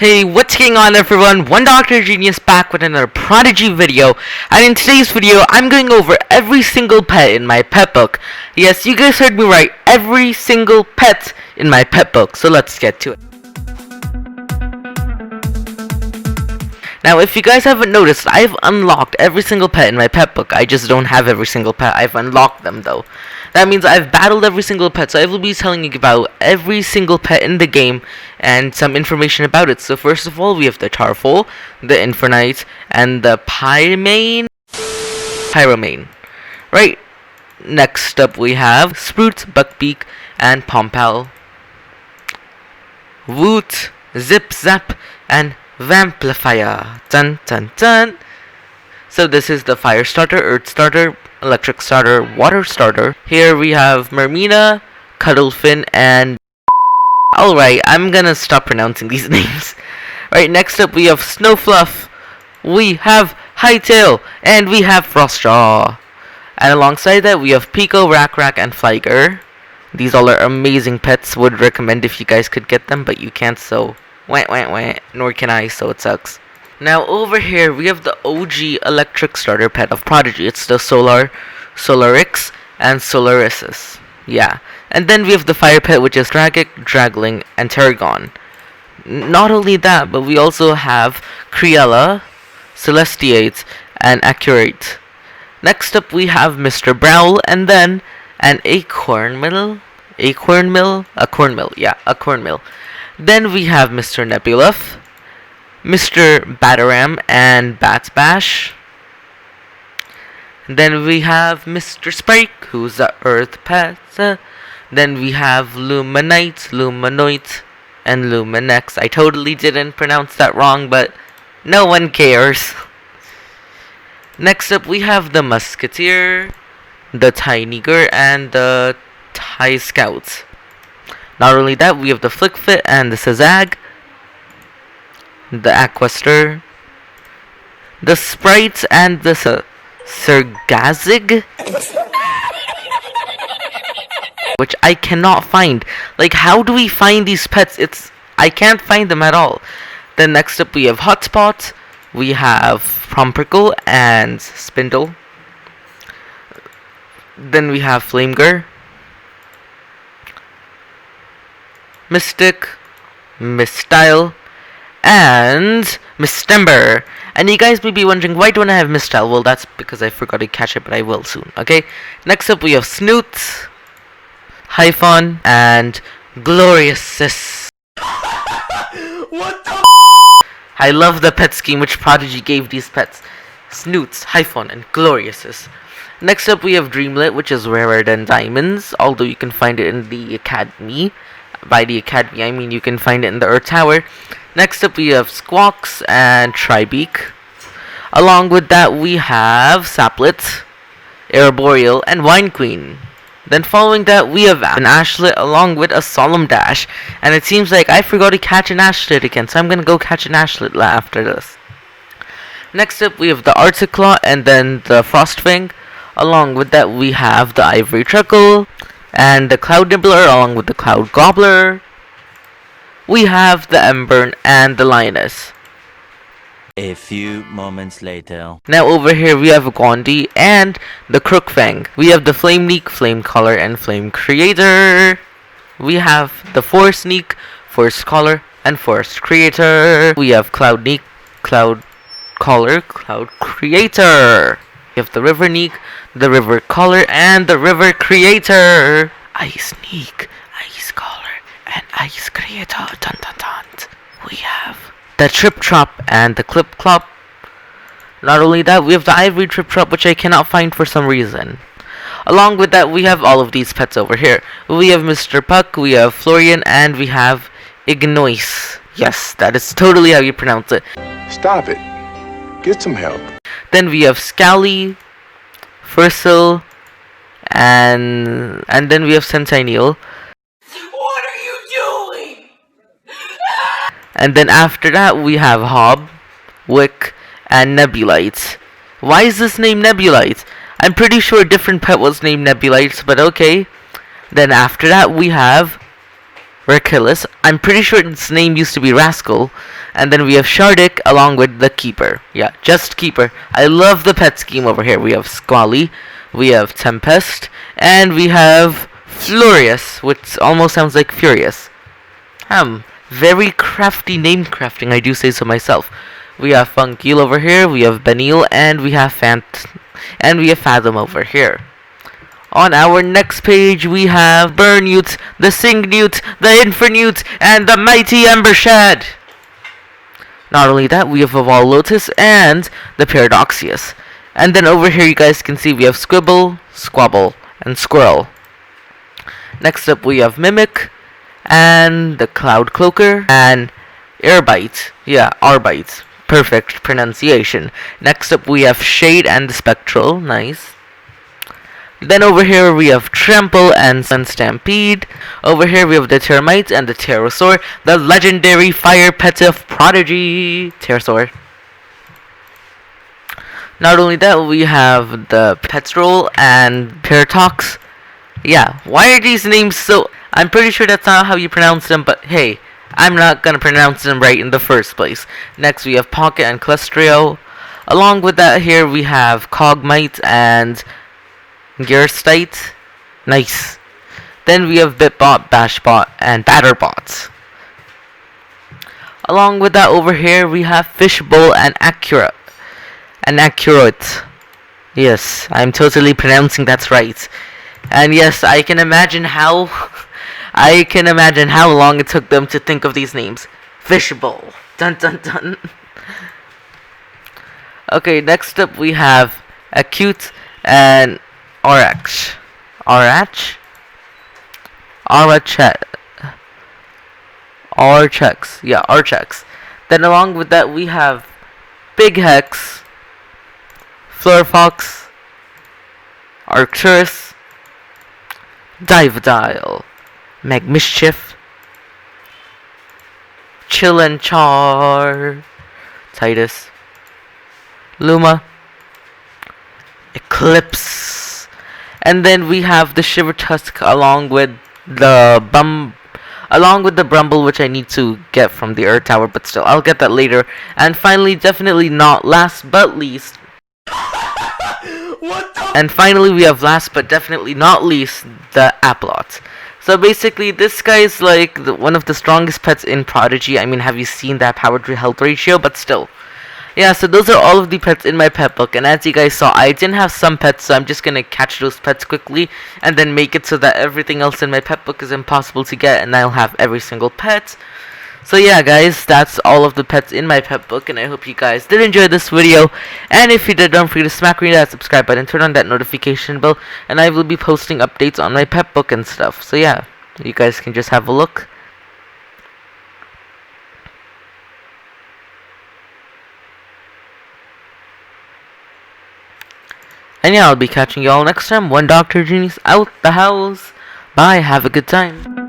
Hey, what's going on everyone? One Dr. Genius back with another Prodigy video, and in today's video, I'm going over every single pet in my pet book. Yes, you guys heard me right, every single pet in my pet book, so let's get to it. Now, if you guys haven't noticed, I've unlocked every single pet in my pet book. I just don't have every single pet. I've unlocked them though. That means I've battled every single pet, so I will be telling you about every single pet in the game and some information about it. So first of all, we have the Tarful, the Infernite, and the Pyromane. Right. Next up we have Sprout, Buckbeak, and Pompal. Woot, Zip Zap, and Vamplifier. Dun dun dun. So this is the Fire Starter, Earth Starter, Electric Starter, Water Starter. Here we have Mermina, Cuddlefin, and... Alright, I'm gonna stop pronouncing these names. Right, next up we have Snowfluff, we have Hightail, and we have Frostjaw. And alongside that we have Pico, Rack, and Flyger. These all are amazing pets, would recommend if you guys could get them, but you can't, so... nor can I, so it sucks. Now over here we have the OG electric starter pet of Prodigy. It's the Solarix, and Solarisis. Yeah. And then we have the fire pet, which is Dragic, Dragling, and Terragon. Not only that, but we also have Criella, Celestiate, and Accurate. Next up we have Mr. Browl, and then an Acornmill. A Cornmill. Then we have Mr. Nebuluf, Mr. Bataram, and Batsbash. Then we have Mr. Spike, who's the Earth pet. Then we have Luminite, Luminoid, and Luminex. I totally didn't pronounce that wrong, but no one cares. Next up we have the Musketeer, the Tinyger, and the Tie Scout. Not only that, we have the Flickfit and the Sazag, the Aquaster, the Sprites, and the Sergazig, which I cannot find. Like, how do we find these pets? I can't find them at all. Then next up we have Hotspot, we have Promprickle and Spindle. Then we have Flamegur, Mystic, Mistyle, and Mistember. And you guys may be wondering, why don't I have Mistyle? Well, that's because I forgot to catch it, but I will soon, okay? Next up we have Snoot, Hyphon, and Gloriousys. What the I love the pet scheme which Prodigy gave these pets. Snoots, Hyphon, and Gloriousys. Next up we have Dreamlet, which is rarer than diamonds, although you can find it in the Academy. By the Academy, I mean you can find it in the Earth Tower. Next up we have Squawks and Tribeak. Along with that we have Saplet, Arboreal, and Wine Queen. Then following that we have an Ashlet along with a Solemn Dash. And it seems like I forgot to catch an Ashlet again, so I'm gonna go catch an Ashlet after this. Next up we have the Articlaw and then the Frostfang. Along with that we have the Ivory Truckle and the Cloud Nibbler along with the Cloud Gobbler. We have the Embern and the Lioness. A few moments later. Now over here we have Gondi and the Crookfang. We have the Flame Neek, Flame Caller, and Flame Creator. We have the Forest Neek, Forest Caller, and Forest Creator. We have Cloud Neek, Cloud Caller, Cloud Creator. We have the River Neek, the River Caller, and the River Creator. Ice Neek, Ice Caller, and Ice Creator. Dun dun dun. We have the Trip Trop and the Clip Clop. Not only that, we have the Ivory Trip Trop, which I cannot find for some reason. Along with that, we have all of these pets over here. We have Mr. Puck, we have Florian, and we have Ignoise. Yes, that is totally how you pronounce it. Stop it. Get some help. Then we have Scally, Fursil, and then we have Centennial. What are you doing? And then after that we have Hob, Wick, and Nebulite. Why is this named Nebulite? I'm pretty sure a different pet was named Nebulite, but okay. Then after that we have Rachillis. I'm pretty sure its name used to be Rascal. And then we have Shardik along with the Keeper. Yeah, just Keeper. I love the pet scheme over here. We have Squally, we have Tempest, and we have Flurious, which almost sounds like Furious. Very crafty name crafting, I do say so myself. We have Funkeel over here, we have Benil, and we have Fathom over here. On our next page, we have Burnewt, the Singnewt, the Infernewt, and the Mighty Embershed. Not only that, we have Lotus and the Paradoxius. And then over here, you guys can see we have Squibble, Squabble, and Squirrel. Next up, we have Mimic, and the Cloud Cloaker, and Airbite. Yeah, Arbite. Perfect pronunciation. Next up, we have Shade and the Spectral. Nice. Then over here we have Trample and Stampede. Over here we have the Termite and the Pterosaur, the legendary fire pet of Prodigy, Pterosaur. Not only that, we have the Petrol and Paratox. Yeah, why are these names so... I'm pretty sure that's not how you pronounce them, but hey, I'm not gonna pronounce them right in the first place. Next we have Pocket and Clustrio. Along with that here we have Cogmite and Gearstite. Nice. Then we have Bitbot, Bashbot, and Batterbot. Along with that over here we have Fishbowl and Accurate. Yes, I'm totally pronouncing that right. And yes, I can imagine how long it took them to think of these names. Fishbowl. Dun dun dun. Okay, next up we have Acute and Arach. Archex. Yeah, Archex. Then along with that we have Big Hex, Flurfox, Arcturus, Divedile, Magmischief, Chillenchar, Titus, Luma, Eclipse, and then we have the Shivertusk along with the Brumble, which I need to get from the Earth Tower, but still, I'll get that later. And finally, definitely not last but least, we have last but definitely not least, the Applot. So basically, this guy is like one of the strongest pets in Prodigy. I mean, have you seen that power to health ratio? But still. Yeah, so those are all of the pets in my pet book. And as you guys saw, I didn't have some pets, so I'm just going to catch those pets quickly. And then make it so that everything else in my pet book is impossible to get. And I'll have every single pet. So yeah, guys, that's all of the pets in my pet book, and I hope you guys did enjoy this video. And if you did, don't forget to smack that subscribe button, turn on that notification bell, and I will be posting updates on my pet book and stuff. So yeah, you guys can just have a look. And yeah, I'll be catching you all next time. One Dr. Genius out the house. Bye, have a good time.